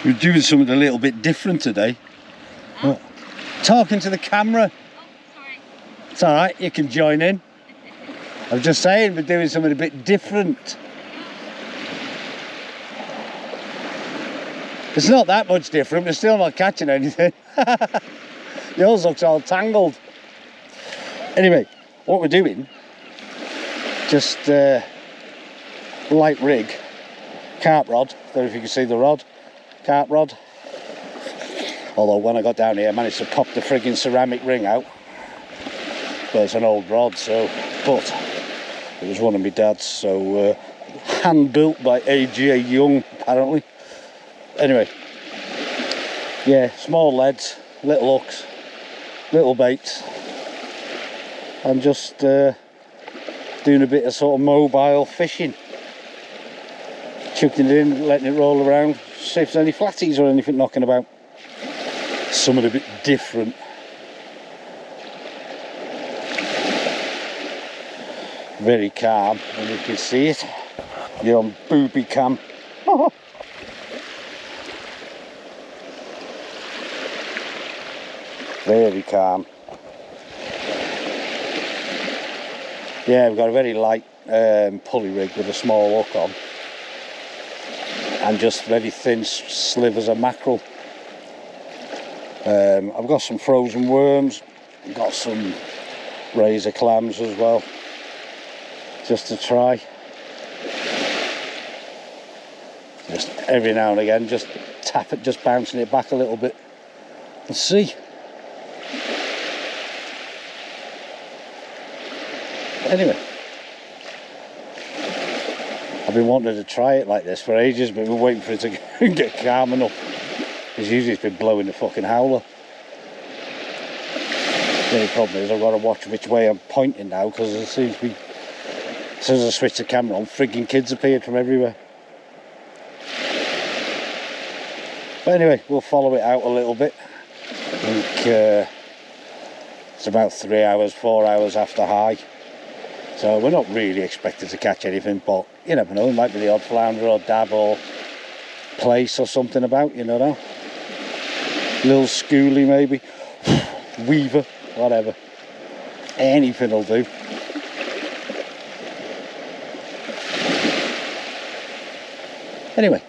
We're doing something a little bit different today. What? Talking to the camera. Oh, sorry. It's alright, you can join in. I'm just saying we're doing something a bit different. It's not that much different, we're still not catching anything. Yours looks all tangled. Anyway, what we're doing, just light rig, carp rod, don't know if you can see the rod, carp rod. Although when I got down here I managed to pop the frigging ceramic ring out. But it's an old rod, so, but it was one of my dad's, so hand built by A.J. Young apparently. Anyway, yeah, small leads, little hooks, little baits. I'm just doing a bit of sort of mobile fishing. Chucking it in, letting it roll around, see if there's any flatties or anything knocking about. Something a bit different. Very calm, and you can see it. You're on booby cam. Very calm. Yeah, we've got a very light pulley rig with a small hook on, and just very thin slivers of mackerel. I've got some frozen worms, got some razor clams as well, just to try. Just every now and again, just tap it, just bouncing it back a little bit and see. Anyway, I've been wanting to try it like this for ages, but we're waiting for it to get calm enough. Because usually it's been blowing the fucking howler. The only problem is I've got to watch which way I'm pointing now, because as soon as I switch the camera on, frigging kids appeared from everywhere. But anyway, we'll follow it out a little bit. I think it's about 3 hours, 4 hours after high. So we're not really expected to catch anything, but you never know, it might be the odd flounder or dab or place or something about, you know. Little schoolie maybe, weaver, whatever. Anything will do. Anyway,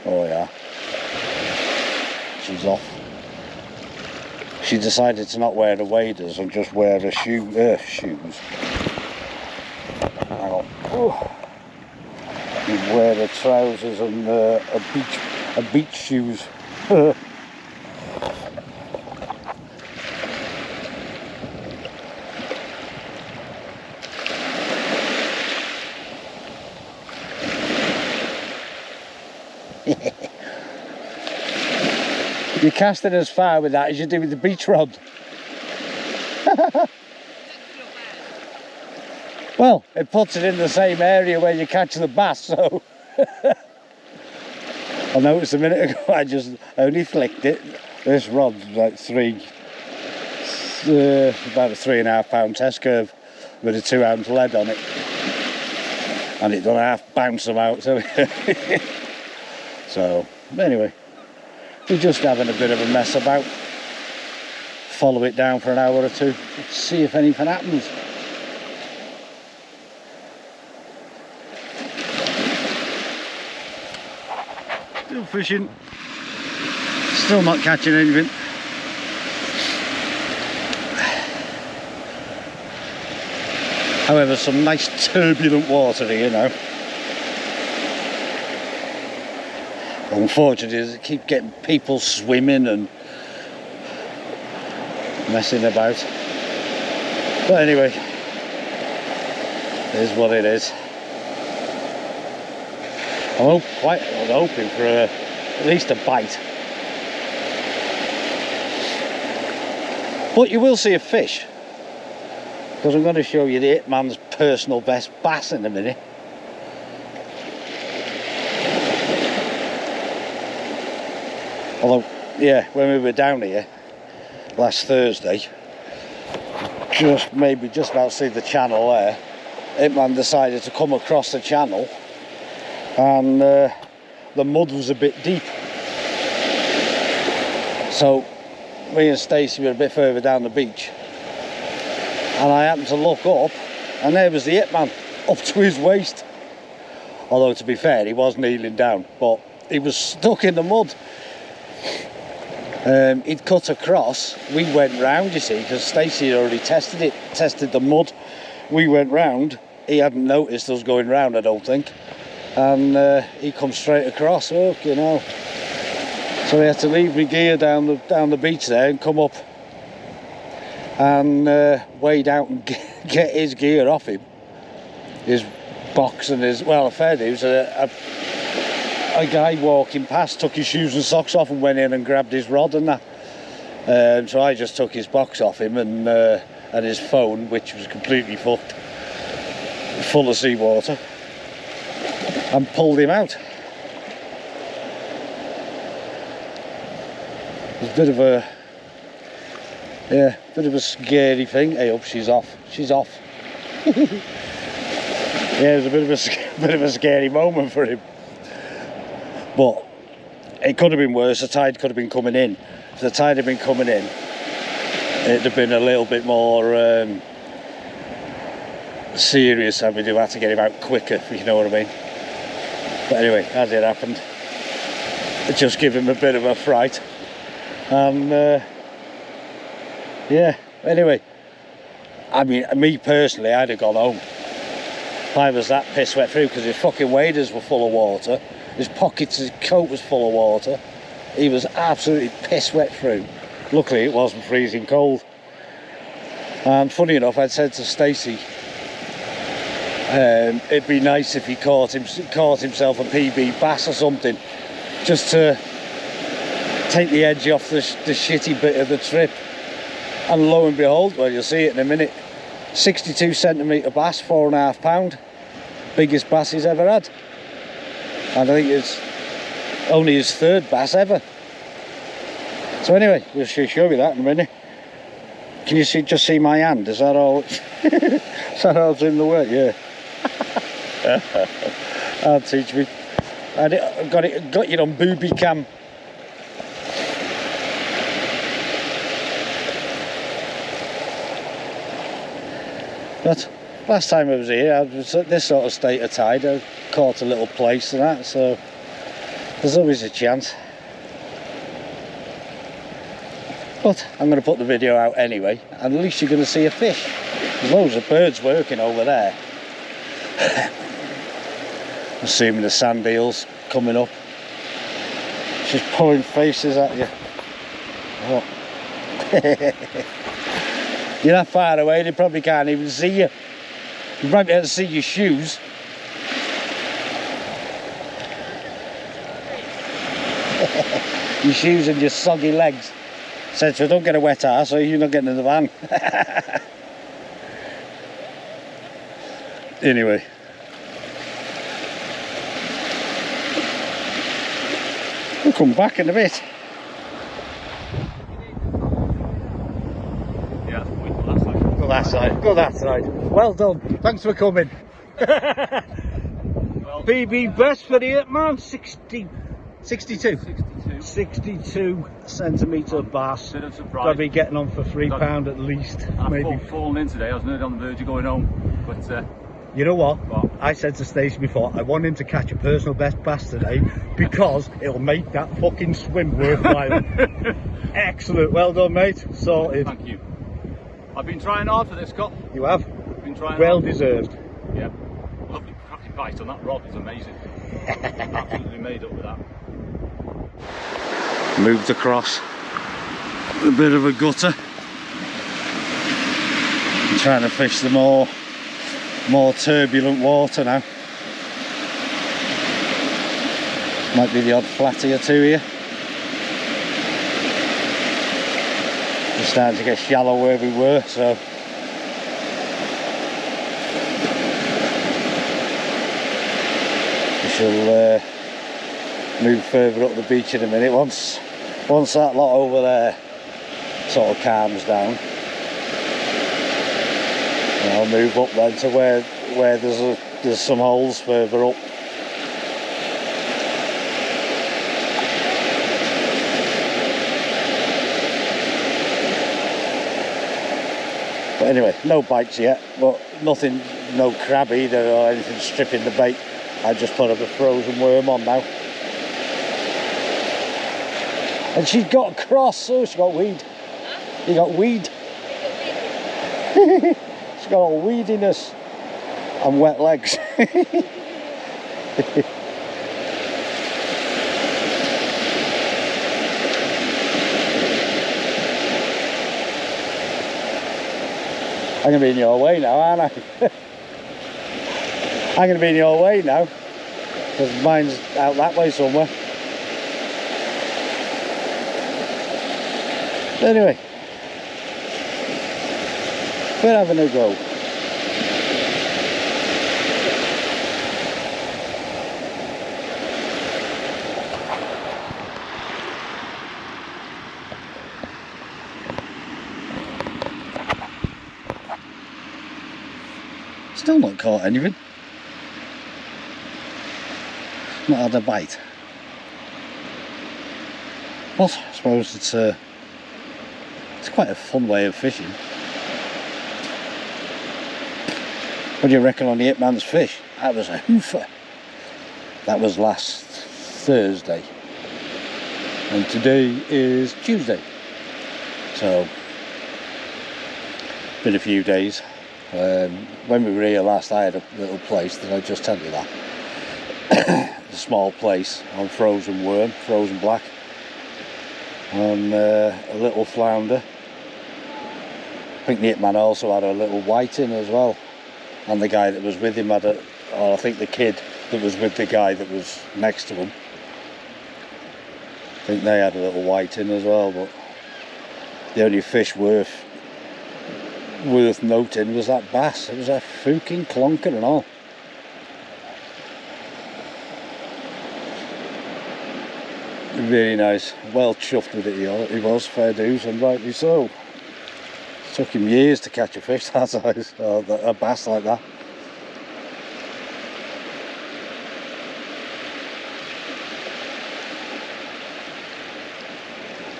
oh yeah, she's off. She decided to not wear the waders and just wear her shoes. Hang on. You'd wear the trousers and a beach shoes. You're casting as far with that as you do with the beach rod. Well, it puts it in the same area where you catch the bass, so. I noticed a minute ago I just only flicked it. This rod's like about a 3.5 pound test curve with a 2 ounce lead on it. And it done half bounce them out, so. So, anyway, we're just having a bit of a mess about. Follow it down for an hour or two, see if anything happens. Still fishing, still not catching anything. However, some nice turbulent water here now. Unfortunately, they keep getting people swimming and messing about. But anyway, it is what it is. I'm hoping for at least a bite. But you will see a fish, because I'm going to show you the hitman's personal best bass in a minute. Although, yeah, when we were down here last Thursday, just about see the channel there, hitman decided to come across the channel, and the mud was a bit deep, So me and Stacey were a bit further down the beach, and I happened to look up, and there was the hitman up to his waist. Although to be fair, he was kneeling down, but he was stuck in the mud. He'd cut across. We went round, you see, because Stacey had already tested the mud. We went round. He hadn't noticed us going round, I don't think, and he come straight across. Oh, you know. So we had to leave my gear down the beach there and come up and wade out and get his gear off him, his box and his, well, a fair dues. A guy walking past took his shoes and socks off and went in and grabbed his rod and that. So I just took his box off him and his phone, which was completely fucked, full of seawater, and pulled him out. It was a bit of a scary thing. Hey, up, she's off. She's off. Yeah, it was a bit of a scary moment for him. But it could have been worse. The tide could have been coming in. If the tide had been coming in, it'd have been a little bit more serious, and we'd have had to get him out quicker, if you know what I mean. But anyway, as it happened, it just gave him a bit of a fright. And yeah, anyway, I mean, me personally, I'd have gone home if I was that piss wet through, because his fucking waders were full of water, his pockets, his coat was full of water. He was absolutely piss wet through. Luckily it wasn't freezing cold. And funny enough, I'd said to Stacey, it'd be nice if he caught himself a PB bass or something, just to take the edge off the shitty bit of the trip. And lo and behold, well, you'll see it in a minute, 62 centimetre bass, 4.5 pound, biggest bass he's ever had. And I think it's only his third bass ever. So anyway, we'll show you that in a minute. Can you just see my hand? Is that all? Is that all in the way? Yeah. That'll teach me. I've got you on booby cam. But last time I was here, I was at this sort of state of tide. I caught a little place and that, so there's always a chance. But I'm going to put the video out anyway, and at least you're going to see a fish. There's loads of birds working over there. Assuming the sand eel's coming up. She's pulling faces at you. Oh. You're that far away, they probably can't even see you. You might be able to see your shoes. Your shoes and your soggy legs. Said, so don't get a wet arse, so you're not getting in the van. Anyway. We'll come back in a bit. Yeah, go that side. Go that side. Go that side. Well done. Thanks for coming. Well, PB best for the hitman, 62 centimetre bass. bit of surprise. Gotta be getting on for £3 at least. Maybe. I've fallen in today. I was nearly on the verge of going home, but You know what? I said to Stacey before, I want him to catch a personal best bass today because it'll make that fucking swim worthwhile. Excellent. Well done, mate. Sorted. thank you. I've been trying hard for this, Scott. You have? Been trying Well hard. deserved. Yeah. Lovely cracky bite on that rod is amazing. Absolutely made up with that. Moved across a bit of a gutter. I'm trying to fish the more turbulent water now. Might be the odd flatty or two here. Just starting to get shallow where we were, so we shall move further up the beach in a minute. Once that lot over there sort of calms down, and I'll move up then to where there's some holes further up. But anyway, no bites yet, but nothing, no crab either or anything stripping the bait. I just put up a frozen worm on now. And she's got a cross, oh, she got weed. You got weed. She's got all weediness and wet legs. I'm going to be in your way now, aren't I? I'm going to be in your way now, because mine's out that way somewhere. Anyway, we're having a go. Still not caught anything. Not had a bite. But I suppose it's quite a fun way of fishing. What do you reckon on the hitman's fish? That was a hoofer. That was last Thursday. And today is Tuesday. So, been a few days. When we were here last, I had a little place, did I just tell you that? A small place on frozen worm, frozen black, and a little flounder. I think the hitman also had a little whiting as well, and the guy that was with him had or I think the kid that was with the guy that was next to him, I think they had a little whiting as well. But the only fish worth noting was that bass. It was a fucking clunker and all. Really nice, well chuffed with it. He was, fair dues, and rightly so. It took him years to catch a fish that size, or a bass like that.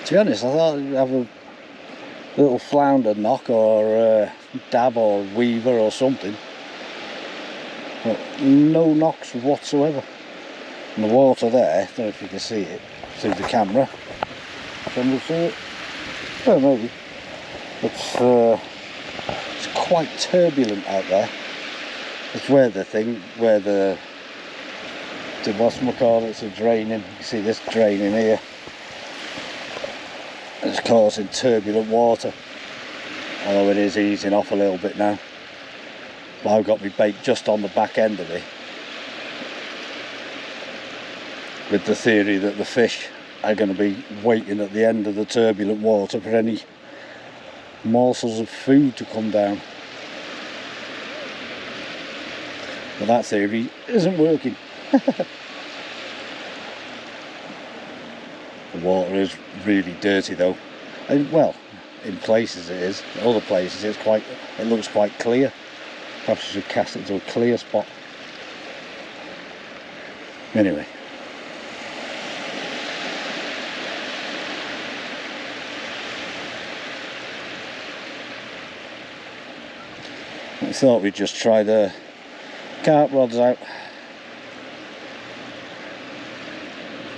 To be honest, I thought I'd have a little flounder knock or dab or weaver or something, but no knocks whatsoever. And the water there, I don't know if you can see it through the camera. Can you see it? Oh, maybe. It's quite turbulent out there. It's where the what's it's draining. You see this draining here. It's causing turbulent water, although it is easing off a little bit now. But I've got my bait just on the back end of it, with the theory that the fish are going to be waiting at the end of the turbulent water for any morsels of food to come down. But that theory isn't working. The water is really dirty though, and well, in places it is. In other places it looks quite clear. Perhaps you should cast it to a clear spot. Anyway, I thought we'd just try the carp rods out.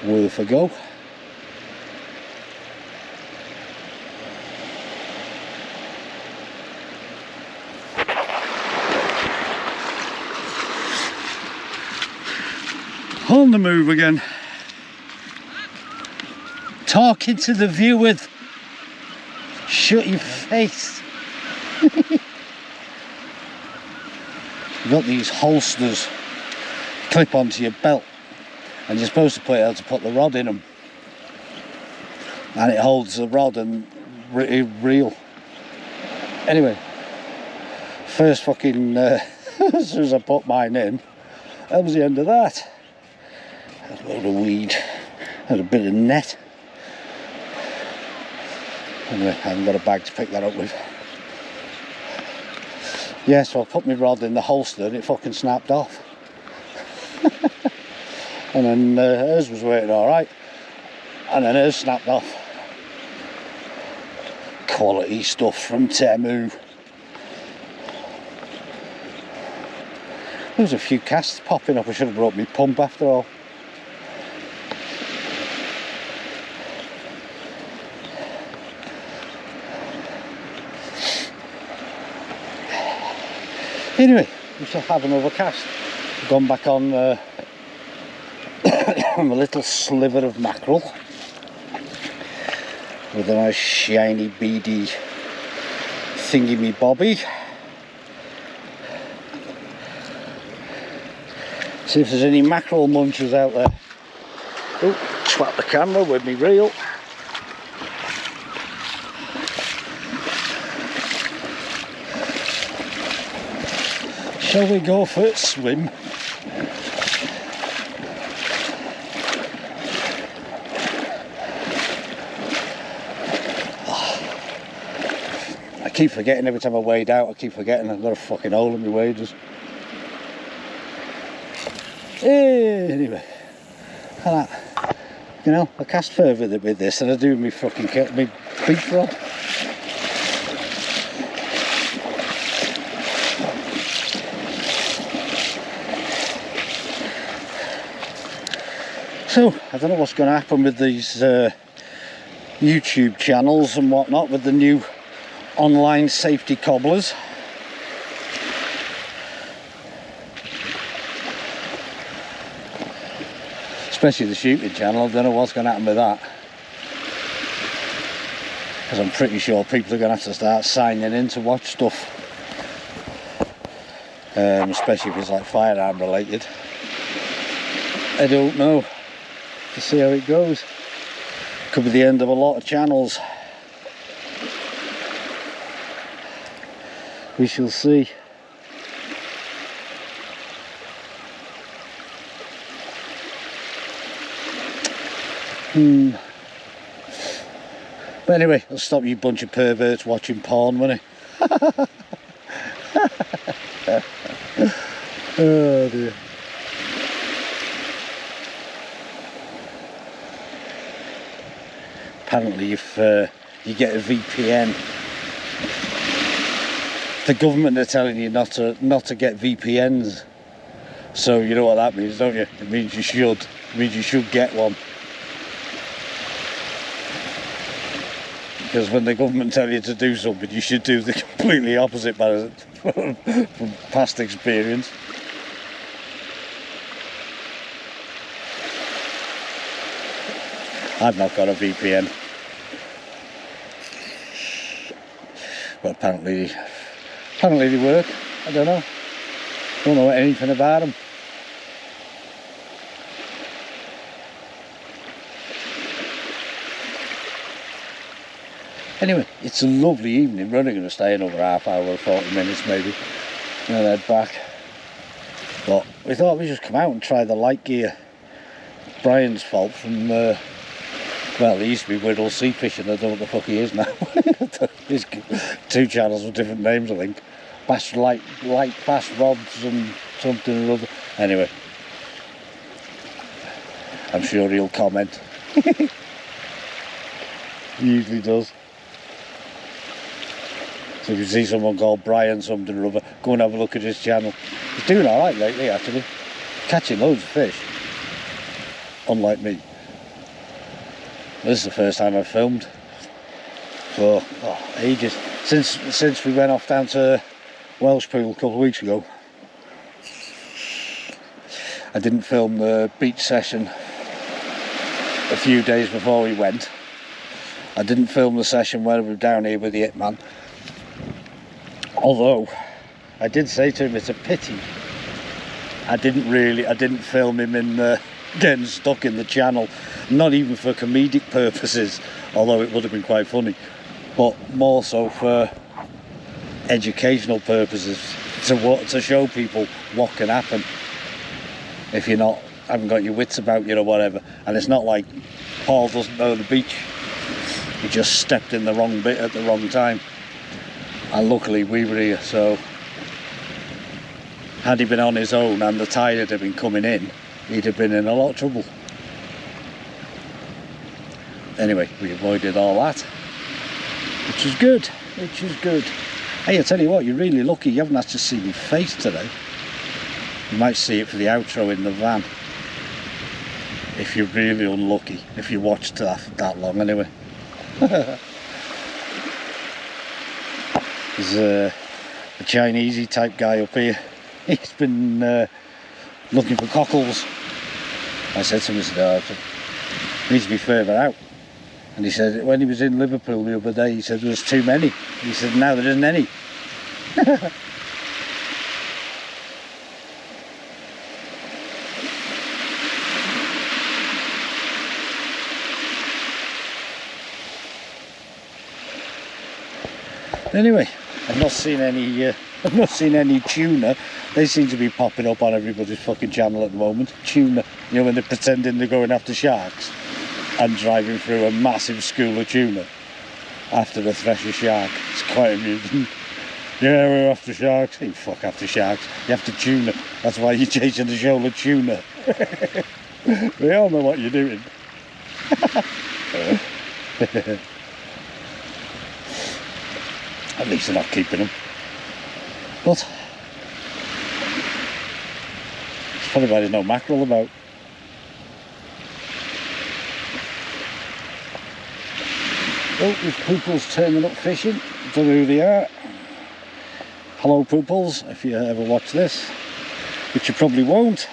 Worth a go. On the move again. Talking to the viewers. Shut your face. You've got these holsters clip onto your belt, and you're supposed to be able to put the rod in them, and it holds the rod and reel. Anyway, first fucking as soon as I put mine in, that was the end of that. Had a load of weed, had a bit of net. Anyway, I haven't got a bag to pick that up with. Yeah, so I put my rod in the holster and it fucking snapped off. And then hers was working alright, and then hers snapped off. Quality stuff from Temu. There's a few casts popping up. I should have brought my pump after all. Anyway, we shall have another cast. I've gone back on a little sliver of mackerel with a nice shiny beady thingy me bobby. See if there's any mackerel munchers out there. Oh, swap the camera with me reel. Shall we go for a swim? I keep forgetting every time I wade out, I keep forgetting I've got a fucking hole in my waders. Anyway, like that. You know, I cast further with this than I do with my fucking my beach rod. So, I don't know what's going to happen with these YouTube channels and whatnot with the new online safety cobblers. Especially the shooting channel. I don't know what's going to happen with that, because I'm pretty sure people are going to have to start signing in to watch stuff, especially if it's like firearm related. I don't know, to see how it goes. Could be the end of a lot of channels. We shall see. But anyway, I'll stop you bunch of perverts watching porn, won't it? Oh dear. Apparently if you get a VPN, the government are telling you not to get VPNs. So you know what that means, don't you? It means you should. It means you should get one. Because when the government tell you to do something, you should do the completely opposite from past experience. I've not got a VPN. But apparently they work. I don't know. Don't know anything about them. Anyway, it's a lovely evening. We're only going to stay another half hour or 40 minutes maybe, and then head back. But we thought we'd just come out and try the light gear. Brian's fault from, well, he used to be Whittle Sea Fishing. I don't know what the fuck he is now. There's two channels with different names, I think. Bass light bass rods and something or other. Anyway, I'm sure he'll comment. He usually does. So if you see someone called Brian something or other, go and have a look at his channel. He's doing alright lately, actually. Catching loads of fish. Unlike me. This is the first time I've filmed for ages. Since we went off down to Welsh Pool a couple of weeks ago. I didn't film the beach session a few days before we went. I didn't film the session where we were down here with the Hitman. Although I did say to him it's a pity I didn't film him in getting stuck in the channel, not even for comedic purposes, although it would have been quite funny, but more so for educational purposes, to show people what can happen if you haven't got your wits about you or whatever. And it's not like Paul doesn't know the beach, he just stepped in the wrong bit at the wrong time, and luckily we were here. So had he been on his own and the tide had been coming in, he'd have been in a lot of trouble. Anyway, we avoided all that, which is good. Hey, I tell you what, you're really lucky you haven't had to see my face today. You might see it for the outro in the van. If you're really unlucky, if you watched that long anyway. There's a Chinesey type guy up here. He's been looking for cockles. I said to him, it needs to be further out. And he said when he was in Liverpool the other day, he said there was too many. He said now there isn't any. Anyway, I've not seen any tuna. They seem to be popping up on everybody's fucking channel at the moment. Tuna, you know, when they're pretending they're going after sharks and driving through a massive school of tuna after a thresher shark. It's quite amusing. Yeah, we're after sharks. You fuck after sharks. You have to tuna. That's why you're chasing the shoal of tuna. We all know what you're doing. At least they're not keeping them. But it's probably why there's no mackerel about. Oh, there's pooples turning up fishing. Don't know who they are. Hello pooples, if you ever watch this, which you probably won't.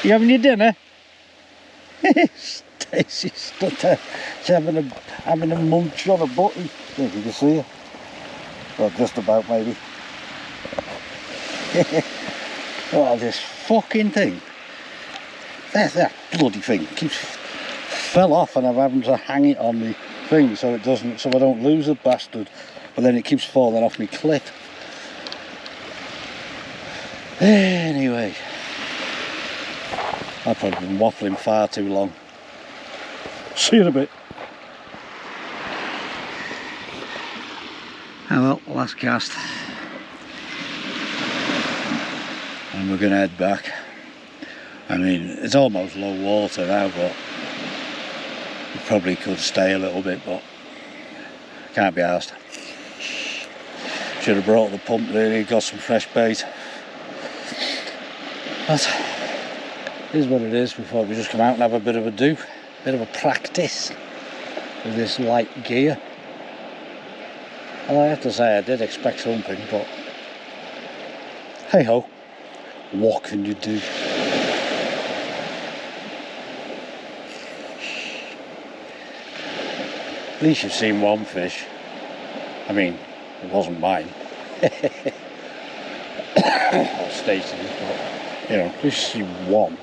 You having your dinner? Stacey stood there. She's having a munch on a button. I don't know if you can see her. Well, just about maybe. Oh, this fucking thing. That bloody thing fell off, and I'm having to hang it on the thing so I don't lose the bastard. But then it keeps falling off my clip. Anyway, I've probably been waffling far too long. See you in a bit. Oh well, last cast. And we're going to head back. I mean, it's almost low water now, but we probably could stay a little bit, but can't be arsed. Should have brought the pump really, got some fresh bait. But it is what it is. We thought we'd just come out and have a bit of a do. Bit of a practice with this light gear. And I have to say I did expect something, but hey ho, what can you do? At least you've seen one fish. I mean, it wasn't mine. Or Stacey's, but you know, at least you see one.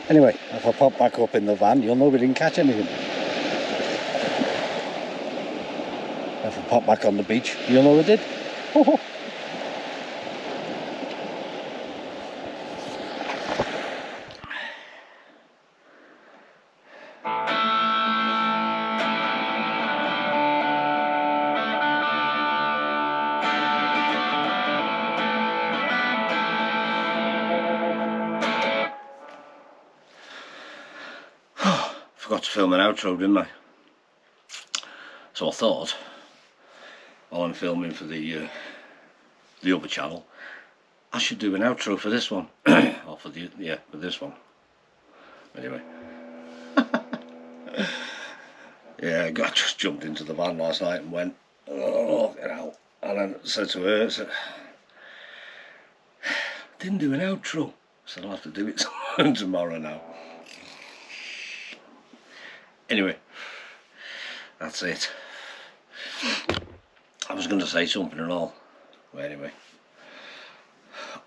Anyway, if I pop back up in the van, you'll know we didn't catch anything. If I pop back on the beach, you'll know we did. Forgot to film an outro, didn't I? So I thought, while I'm filming for the other channel, I should do an outro for this one, or for this one. Anyway, yeah, I just jumped into the van last night and went, oh, get out, and then said to her, didn't do an outro, so I'll have to do it tomorrow now. Anyway, that's it. I was going to say something and all, but anyway,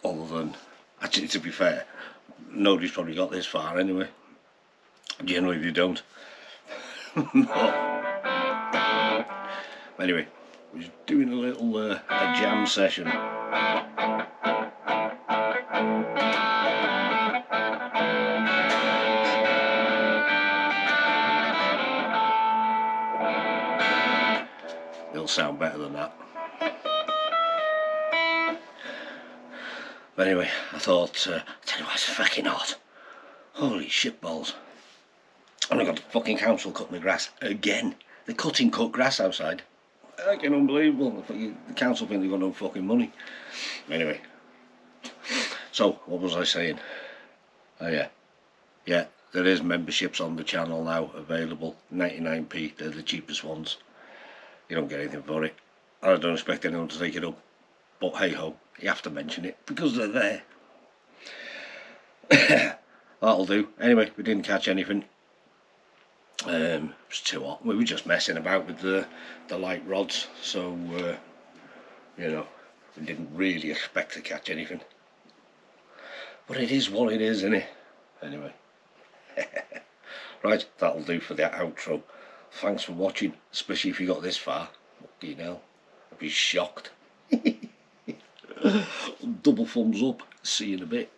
other than, actually to be fair, nobody's probably got this far anyway. Generally they don't. Anyway, we're doing a little a jam session. It'll sound better than that. But anyway, I thought, tell you what, it's fucking hot. Holy shit balls. And I got the fucking council cutting the grass again. They're cutting cut grass outside. Fucking unbelievable. The council think they've got no fucking money. Anyway. So, what was I saying? Oh yeah. Yeah, there is memberships on the channel now available. 99p, they're the cheapest ones. You don't get anything for it. I don't expect anyone to take it up. But hey ho, you have to mention it because they're there. That'll do. Anyway, we didn't catch anything. It was too hot. We were just messing about with the light rods, so you know, we didn't really expect to catch anything. But it is what it is, isn't it? Anyway. Right, that'll do for the outro. Thanks for watching, especially if you got this far. Fucking hell, I'd be shocked. Double thumbs up. See you in a bit.